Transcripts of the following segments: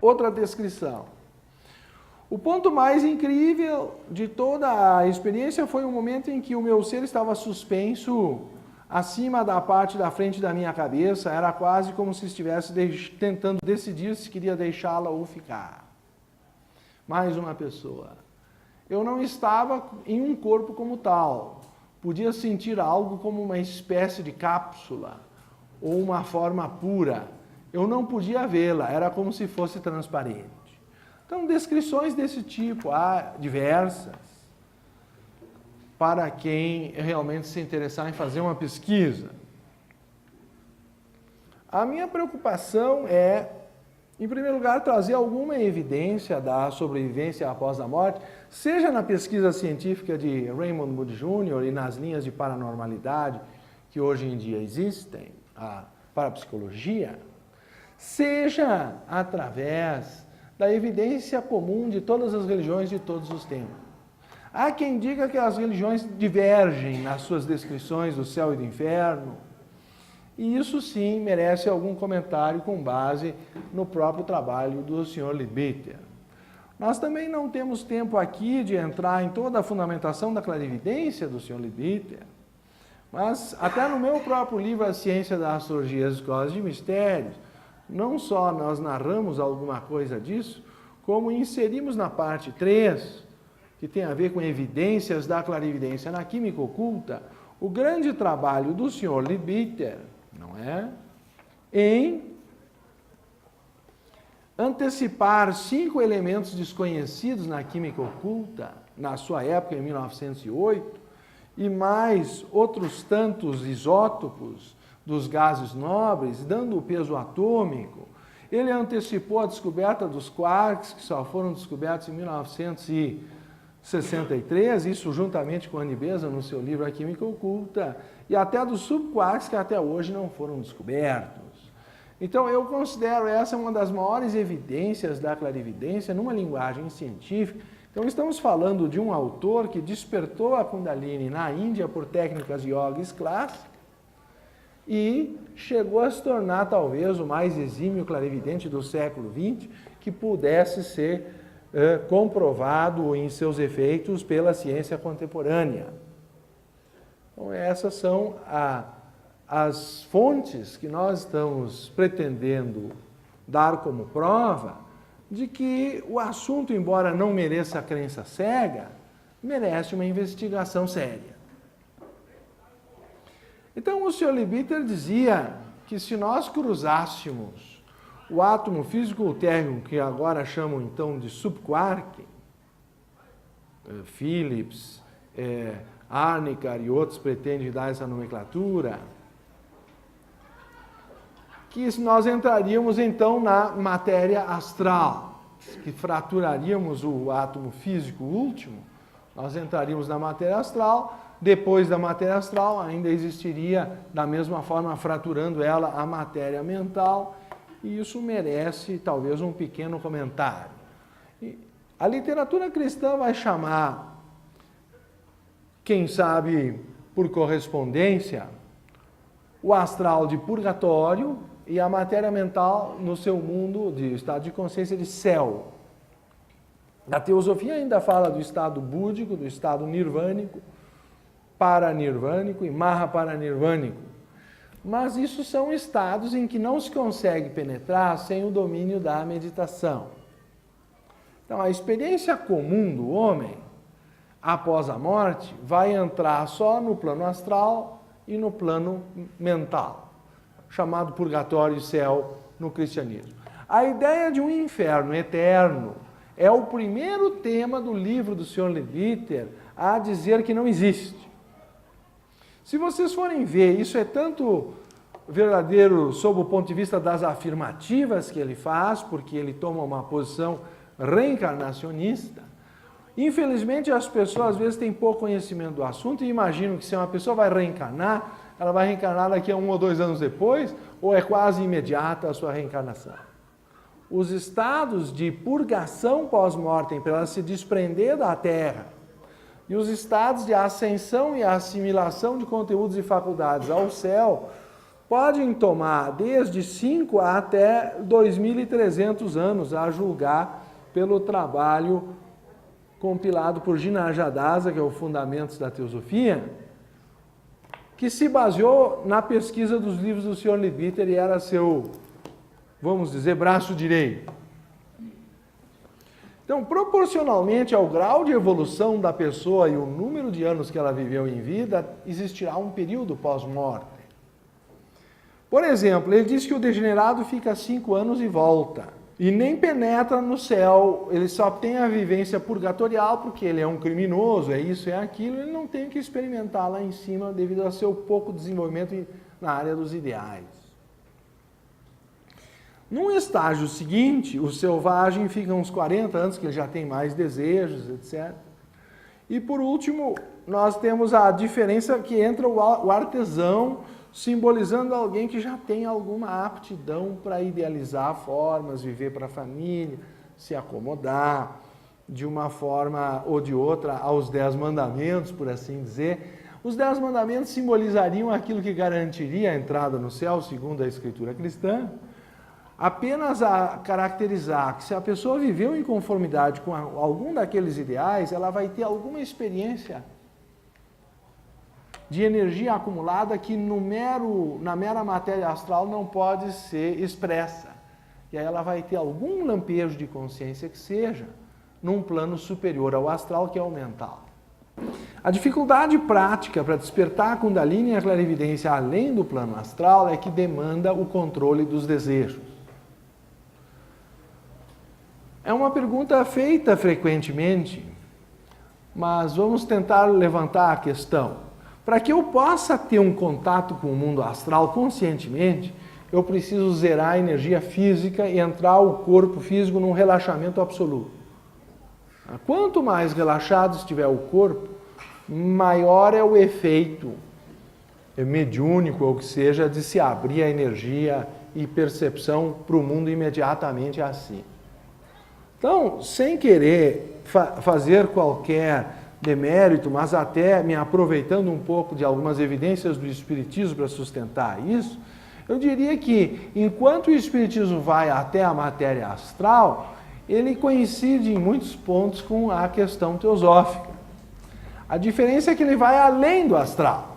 outra descrição. O ponto mais incrível de toda a experiência foi o momento em que o meu ser estava suspenso acima da parte da frente da minha cabeça. Era quase como se estivesse tentando decidir se queria deixá-la ou ficar. Mais uma pessoa. Eu não estava em um corpo como tal. Podia sentir algo como uma espécie de cápsula ou uma forma pura. Eu não podia vê-la, era como se fosse transparente. Então, descrições desse tipo, há diversas, para quem realmente se interessar em fazer uma pesquisa. A minha preocupação é, em primeiro lugar, trazer alguma evidência da sobrevivência após a morte, seja na pesquisa científica de Raymond Moody Jr. e nas linhas de paranormalidade que hoje em dia existem, a parapsicologia, seja através da evidência comum de todas as religiões de todos os tempos. Há quem diga que as religiões divergem nas suas descrições do céu e do inferno, e isso sim merece algum comentário com base no próprio trabalho do Sr. Leadbeater. Nós também não temos tempo aqui de entrar em toda a fundamentação da clarividência do Sr. Leadbeater, mas até no meu próprio livro A Ciência da Astrologia e as Escolas de Mistérios, não só nós narramos alguma coisa disso, como inserimos na parte 3, que tem a ver com evidências da clarividência na química oculta, o grande trabalho do Sr. Leadbeater, não é? Em antecipar 5 elementos desconhecidos na química oculta, na sua época, em 1908, e mais outros tantos isótopos dos gases nobres, dando o peso atômico. Ele antecipou a descoberta dos quarks, que só foram descobertos em 1963, isso juntamente com a Annie Besant no seu livro A Química Oculta, e até dos subquarks que até hoje não foram descobertos. Então eu considero essa uma das maiores evidências da clarividência numa linguagem científica. Então estamos falando de um autor que despertou a Kundalini na Índia por técnicas yogis clássicas, e chegou a se tornar talvez o mais exímio clarividente do século XX que pudesse ser comprovado em seus efeitos pela ciência contemporânea. Então essas são as fontes que nós estamos pretendendo dar como prova de que o assunto, embora não mereça a crença cega, merece uma investigação séria. Então, o Sr. Leadbeater dizia que se nós cruzássemos o átomo físico térreo, que agora chamam então de subquark, Phillips, Arnikar e outros pretendem dar essa nomenclatura, que nós entraríamos então na matéria astral, que fraturaríamos o átomo físico último, nós entraríamos na matéria astral. Depois da matéria astral, ainda existiria, da mesma forma, fraturando ela, a matéria mental, e isso merece, talvez, um pequeno comentário. A literatura cristã vai chamar, quem sabe por correspondência, o astral de purgatório e a matéria mental, no seu mundo de estado de consciência, de céu. A teosofia ainda fala do estado búdico, do estado nirvânico, paranirvânico e mahaparanirvânico. Mas isso são estados em que não se consegue penetrar sem o domínio da meditação. Então, a experiência comum do homem, após a morte, vai entrar só no plano astral e no plano mental, chamado purgatório e céu no cristianismo. A ideia de um inferno eterno é o primeiro tema do livro do Sr. Leadbeater a dizer que não existe. Se vocês forem ver, isso é tanto verdadeiro sob o ponto de vista das afirmativas que ele faz, porque ele toma uma posição reencarnacionista. Infelizmente, as pessoas às vezes têm pouco conhecimento do assunto e imaginam que se uma pessoa vai reencarnar, ela vai reencarnar daqui a 1 ou 2 anos depois, ou é quase imediata a sua reencarnação. Os estados de purgação pós-mortem, para ela se desprender da Terra, e os estados de ascensão e assimilação de conteúdos e faculdades ao céu, podem tomar desde 5 até 2.300 anos, a julgar pelo trabalho compilado por Gina Adjadasa, que é o Fundamentos da Teosofia, que se baseou na pesquisa dos livros do Sr. Leadbeater e era seu, vamos dizer, braço direito. Então, proporcionalmente ao grau de evolução da pessoa e o número de anos que ela viveu em vida, existirá um período pós-morte. Por exemplo, ele diz que o degenerado fica 5 anos e volta. E nem penetra no céu, ele só tem a vivência purgatorial, porque ele é um criminoso, é isso, é aquilo, ele não tem que experimentar lá em cima devido ao seu pouco desenvolvimento na área dos ideais. Num estágio seguinte, o selvagem fica uns 40 anos, que ele já tem mais desejos, etc. E por último, nós temos a diferença que entra o artesão, simbolizando alguém que já tem alguma aptidão para idealizar formas, viver para a família, se acomodar de uma forma ou de outra aos 10 mandamentos, por assim dizer. Os 10 mandamentos simbolizariam aquilo que garantiria a entrada no céu, segundo a Escritura cristã, apenas a caracterizar que se a pessoa viveu em conformidade com algum daqueles ideais, ela vai ter alguma experiência de energia acumulada que na mera matéria astral não pode ser expressa. E aí ela vai ter algum lampejo de consciência que seja num plano superior ao astral, que é o mental. A dificuldade prática para despertar a Kundalini e a clarividência além do plano astral é que demanda o controle dos desejos. É uma pergunta feita frequentemente, mas vamos tentar levantar a questão. Para que eu possa ter um contato com o mundo astral conscientemente, eu preciso zerar a energia física e entrar o corpo físico num relaxamento absoluto. Quanto mais relaxado estiver o corpo, maior é o efeito mediúnico, ou que seja, de se abrir a energia e percepção para o mundo imediatamente assim. Então, sem querer fazer qualquer demérito, mas até me aproveitando um pouco de algumas evidências do Espiritismo para sustentar isso, eu diria que, enquanto o Espiritismo vai até a matéria astral, ele coincide em muitos pontos com a questão teosófica. A diferença é que ele vai além do astral.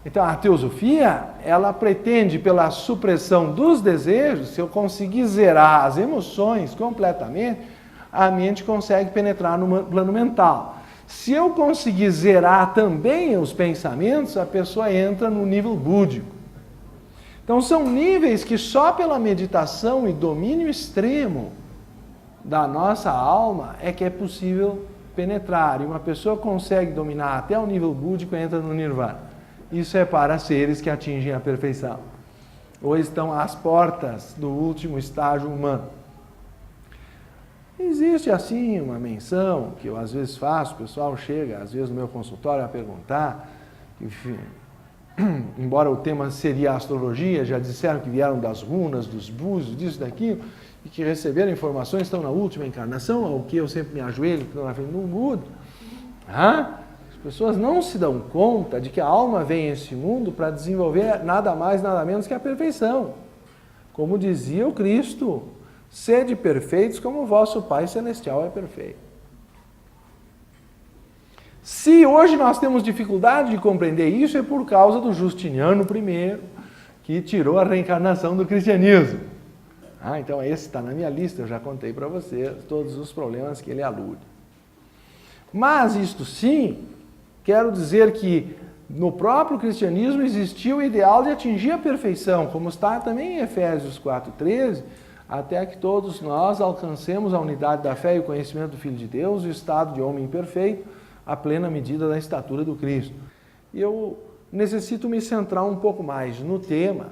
Então, a teosofia, ela pretende, pela supressão dos desejos, se eu conseguir zerar as emoções completamente, a mente consegue penetrar no plano mental. Se eu conseguir zerar também os pensamentos, a pessoa entra no nível búdico. Então, são níveis que só pela meditação e domínio extremo da nossa alma é que é possível penetrar. E uma pessoa consegue dominar até o nível búdico e entra no nirvana. Isso é para seres que atingem a perfeição, ou estão às portas do último estágio humano. Existe assim uma menção que eu às vezes faço, o pessoal chega às vezes no meu consultório a perguntar, enfim, embora o tema seria astrologia, já disseram que vieram das runas, dos búzios, disso, daquilo, e que receberam informações, estão na última encarnação, ao que eu sempre me ajoelho, que não mudo. As pessoas não se dão conta de que a alma vem a esse mundo para desenvolver nada mais, nada menos que a perfeição. Como dizia o Cristo, sede perfeitos como o vosso Pai Celestial é perfeito. Se hoje nós temos dificuldade de compreender isso, é por causa do Justiniano I, que tirou a reencarnação do cristianismo. Então esse está na minha lista, eu já contei para vocês todos os problemas que ele alude. Mas isto sim, quero dizer que no próprio cristianismo existia o ideal de atingir a perfeição, como está também em Efésios 4,13, até que todos nós alcancemos a unidade da fé e o conhecimento do Filho de Deus, o estado de homem perfeito, a plena medida da estatura do Cristo. E eu necessito me centrar um pouco mais no tema,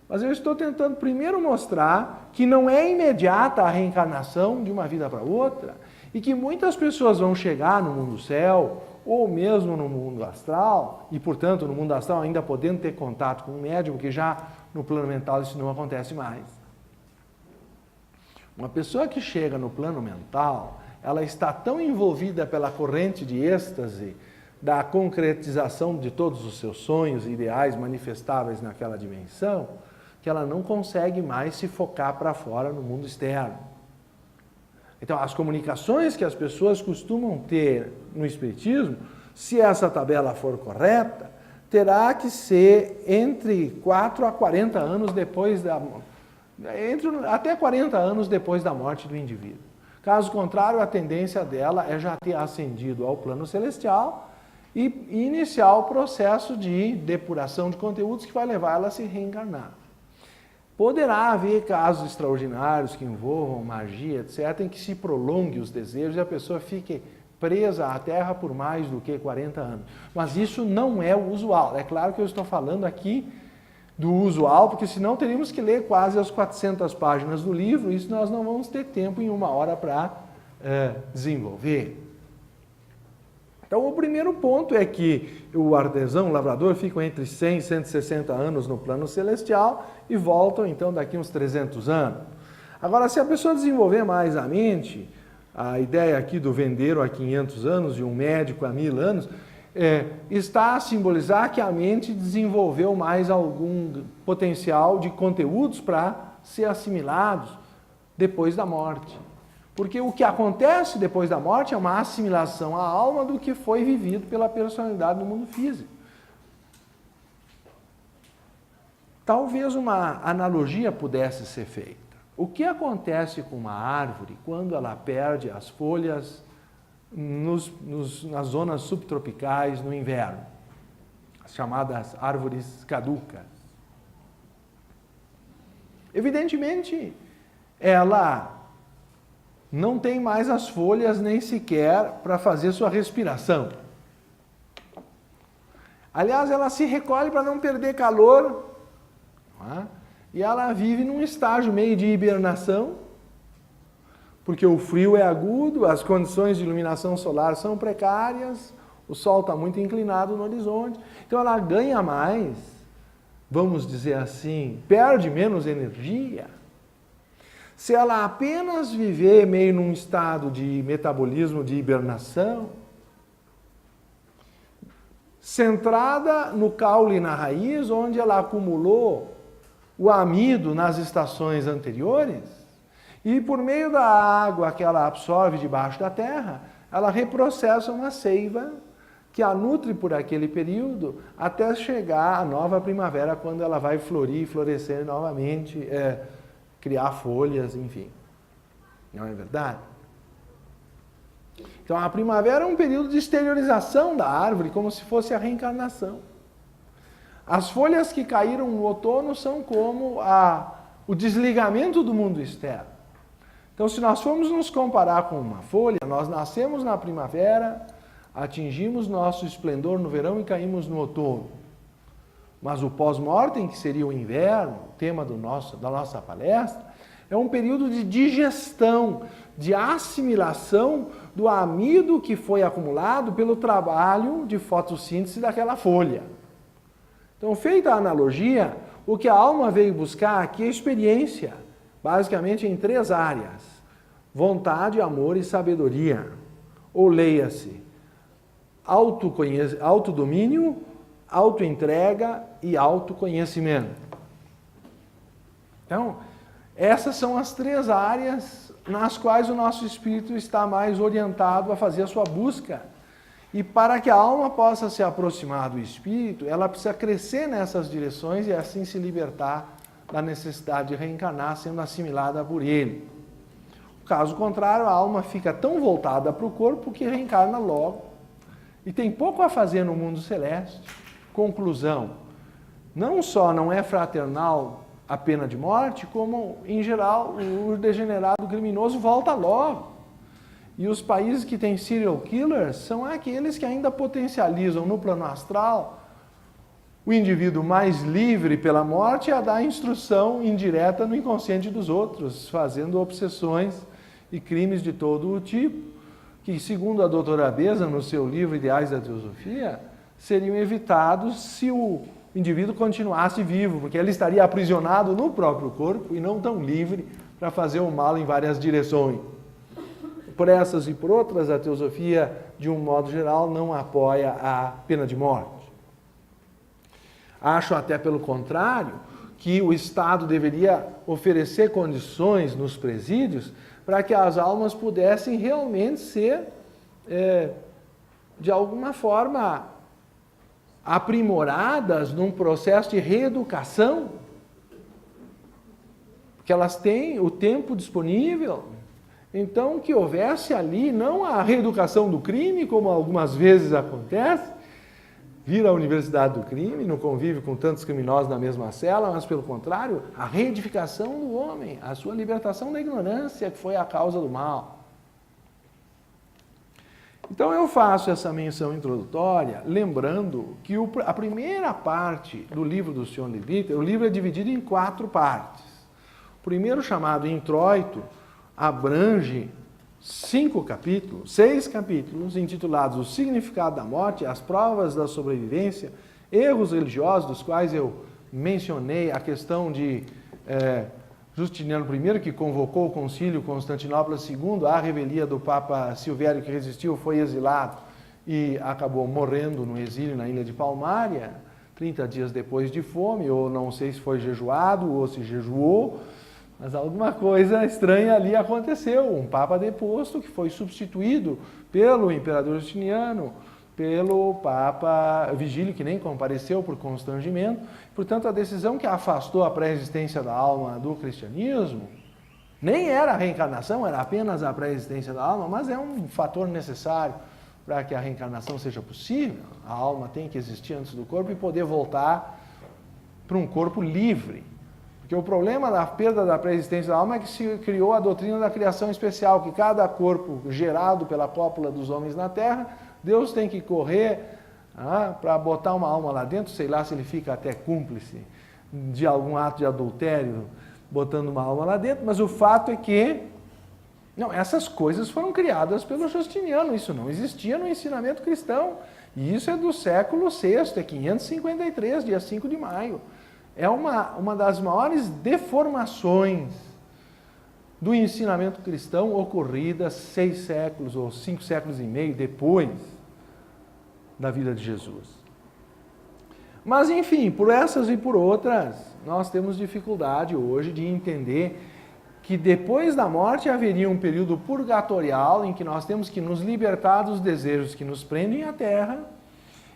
mas eu estou tentando primeiro mostrar que não é imediata a reencarnação de uma vida para outra, e que muitas pessoas vão chegar no mundo céu, ou mesmo no mundo astral, e portanto no mundo astral ainda podendo ter contato com um médium, que já no plano mental isso não acontece mais. Uma pessoa que chega no plano mental, ela está tão envolvida pela corrente de êxtase da concretização de todos os seus sonhos e ideais manifestáveis naquela dimensão, que ela não consegue mais se focar para fora no mundo externo. Então, as comunicações que as pessoas costumam ter no Espiritismo, se essa tabela for correta, terá que ser entre 4 a 40 anos depois até 40 anos depois da morte do indivíduo. Caso contrário, a tendência dela é já ter ascendido ao plano celestial e iniciar o processo de depuração de conteúdos que vai levar ela a se reencarnar. Poderá haver casos extraordinários que envolvam magia, etc., em que se prolongue os desejos e a pessoa fique presa à Terra por mais do que 40 anos. Mas isso não é o usual. É claro que eu estou falando aqui do usual, porque senão teríamos que ler quase as 400 páginas do livro, e isso nós não vamos ter tempo em uma hora para desenvolver. Então, o primeiro ponto é que o artesão, o lavrador, ficam entre 100 e 160 anos no plano celestial e voltam, então, daqui uns 300 anos. Agora, se a pessoa desenvolver mais a mente, a ideia aqui do vendeiro há 500 anos e um médico há 1000 anos, está a simbolizar que a mente desenvolveu mais algum potencial de conteúdos para ser assimilados depois da morte. Porque o que acontece depois da morte é uma assimilação à alma do que foi vivido pela personalidade no mundo físico. Talvez uma analogia pudesse ser feita. O que acontece com uma árvore quando ela perde as folhas nas zonas subtropicais no inverno? As chamadas árvores caducas. Evidentemente, ela não tem mais as folhas nem sequer para fazer sua respiração. Aliás, ela se recolhe para não perder calor, não é? E ela vive num estágio meio de hibernação, porque o frio é agudo, as condições de iluminação solar são precárias, o sol está muito inclinado no horizonte, então ela ganha mais, vamos dizer assim, perde menos energia. Se ela apenas viver meio num estado de metabolismo, de hibernação, centrada no caule e na raiz, onde ela acumulou o amido nas estações anteriores, e por meio da água que ela absorve debaixo da terra, ela reprocessa uma seiva que a nutre por aquele período até chegar à nova primavera, quando ela vai florir e florescer novamente, criar folhas, enfim. Não é verdade? Então, a primavera é um período de exteriorização da árvore, como se fosse a reencarnação. As folhas que caíram no outono são como o desligamento do mundo externo. Então, se nós formos nos comparar com uma folha, nós nascemos na primavera, atingimos nosso esplendor no verão e caímos no outono. Mas o pós-mortem, que seria o inverno, o tema da nossa palestra, é um período de digestão, de assimilação do amido que foi acumulado pelo trabalho de fotossíntese daquela folha. Então, feita a analogia, o que a alma veio buscar aqui é experiência, basicamente em 3 áreas: vontade, amor e sabedoria. Ou leia-se, autodomínio, autoentrega e autoconhecimento. Então, essas são as 3 áreas nas quais o nosso espírito está mais orientado a fazer a sua busca. E para que a alma possa se aproximar do espírito, ela precisa crescer nessas direções e assim se libertar da necessidade de reencarnar, sendo assimilada por ele. Caso contrário, a alma fica tão voltada para o corpo que reencarna logo e tem pouco a fazer no mundo celeste. Conclusão: não só não é fraternal a pena de morte, como, em geral, o degenerado criminoso volta logo. E os países que têm serial killers são aqueles que ainda potencializam no plano astral o indivíduo mais livre pela morte a dar instrução indireta no inconsciente dos outros, fazendo obsessões e crimes de todo o tipo, que, segundo a doutora Beza, no seu livro Ideais da Teosofia, seriam evitados se o indivíduo continuasse vivo, porque ele estaria aprisionado no próprio corpo e não tão livre para fazer o mal em várias direções. por essas e por outras, a teosofia, de um modo geral, não apoia a pena de morte. Acho até pelo contrário, que o Estado deveria oferecer condições nos presídios para que as almas pudessem realmente ser, de alguma forma, aprimoradas num processo de reeducação, que elas têm o tempo disponível. Então, que houvesse ali não a reeducação do crime, como algumas vezes acontece, vir à universidade do crime, no convívio com tantos criminosos na mesma cela, mas, pelo contrário, a reedificação do homem, a sua libertação da ignorância, que foi a causa do mal. Então, eu faço essa menção introdutória, lembrando que a primeira parte do livro do Sion Levitas, o livro é dividido em 4 partes. O primeiro, chamado Introito, abrange 6 capítulos, intitulados O Significado da Morte, As Provas da Sobrevivência, Erros Religiosos, dos quais eu mencionei a questão de Justiniano I, que convocou o concílio Constantinopla II, a revelia do Papa Silvério, que resistiu, foi exilado e acabou morrendo no exílio na ilha de Palmária, 30 dias depois de fome, ou não sei se foi jejuado ou se jejuou, mas alguma coisa estranha ali aconteceu. Um Papa deposto que foi substituído pelo Imperador Justiniano, pelo Papa Vigílio, que nem compareceu por constrangimento. Portanto, a decisão que afastou a pré-existência da alma do cristianismo nem era a reencarnação, era apenas a pré-existência da alma, mas é um fator necessário para que a reencarnação seja possível. A alma tem que existir antes do corpo e poder voltar para um corpo livre. Porque o problema da perda da pré-existência da alma é que se criou a doutrina da criação especial, que cada corpo gerado pela cópula dos homens na Terra, Deus tem que correr para botar uma alma lá dentro, sei lá se ele fica até cúmplice de algum ato de adultério, botando uma alma lá dentro, mas o fato é que essas coisas foram criadas pelo Justiniano, isso não existia no ensinamento cristão, e isso é do século VI, é 553, dia 5 de maio. É uma das maiores deformações do ensinamento cristão ocorridas 6 séculos ou 5 séculos e meio depois da vida de Jesus. Mas, enfim, por essas e por outras, nós temos dificuldade hoje de entender que depois da morte haveria um período purgatorial em que nós temos que nos libertar dos desejos que nos prendem à terra,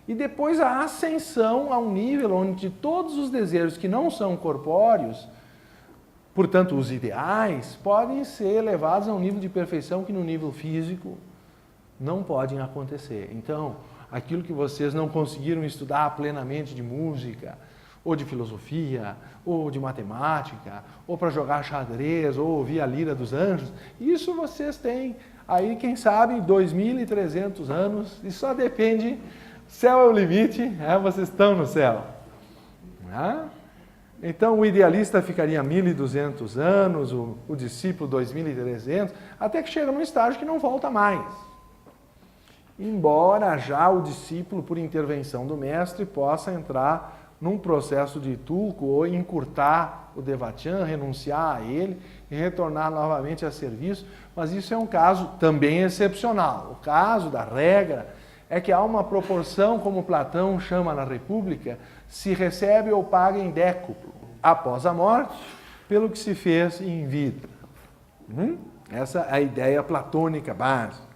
e depois a ascensão a um nível onde todos os desejos que não são corpóreos, portanto os ideais, podem ser levados a um nível de perfeição que no nível físico não podem acontecer. Então, aquilo que vocês não conseguiram estudar plenamente de música, ou de filosofia, ou de matemática, ou para jogar xadrez, ou ouvir a lira dos anjos, isso vocês têm aí, quem sabe, 2.300 anos, e só depende... Céu é o limite, vocês estão no céu. Então o idealista ficaria 1.200 anos, o discípulo 2.300, até que chega num estágio que não volta mais. Embora já o discípulo, por intervenção do mestre, possa entrar num processo de tulco ou encurtar o devachan, renunciar a ele e retornar novamente a serviço, mas isso é um caso também excepcional. O caso da regra é que há uma proporção, como Platão chama na República, se recebe ou paga em décuplo, após a morte, pelo que se fez em vida. Essa é a ideia platônica básica.